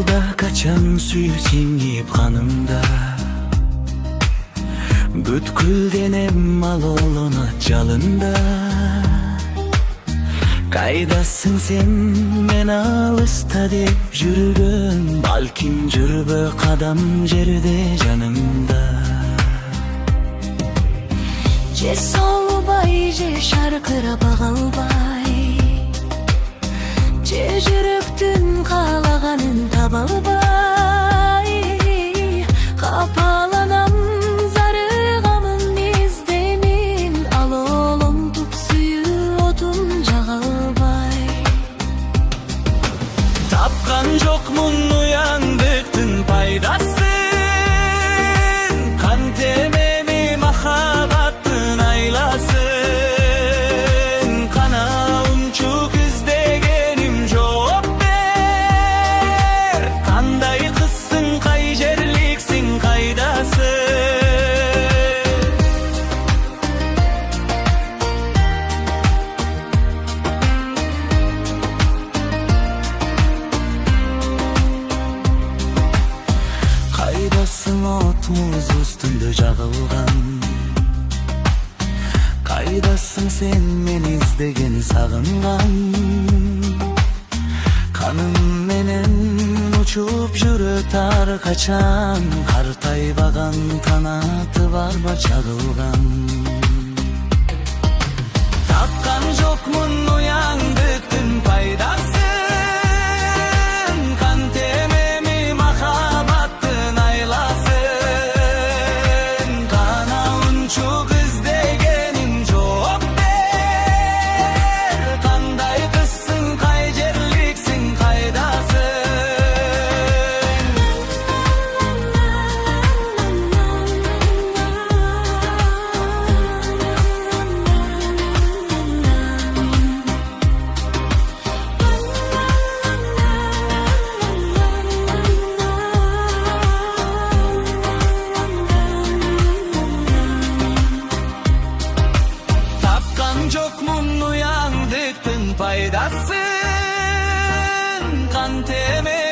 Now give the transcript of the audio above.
Yolda kaçan suyu singip kanımda, bütkül denem mal oluna calında. Kaydasın sen men alısta dep жүргөн, balkim жүрбө kadam жерде жанымда. Же солбай, же шаркырап калбай, же жүрөктүн каалаганын таба албай, капаланам зарыгамын изденин, ал олонтуп сүйүү отун жага албай. Тапкан жокмун уяндыктын пайдасын, кан темеми махабаттын айласын. Кана унчук издегеним жооп бер, кандай кызсың, кай жерликсиң, кайдасың? Кайдасың от муз үстүндө жагылган, кайдасың сен мен издеген сагынган? Каным менен учуп жүрөт ар качан, картайбаган канаты барбы чагылган? Тапкан жокмун уяндыктын пайдасын, кан темеми махабаттын айласын. Кана унчук издегеним жооп бер, кандай кызсың, кай жерликсиң, кайдасың? Тапкан жокмун уяндыктын пайдасын, кан теме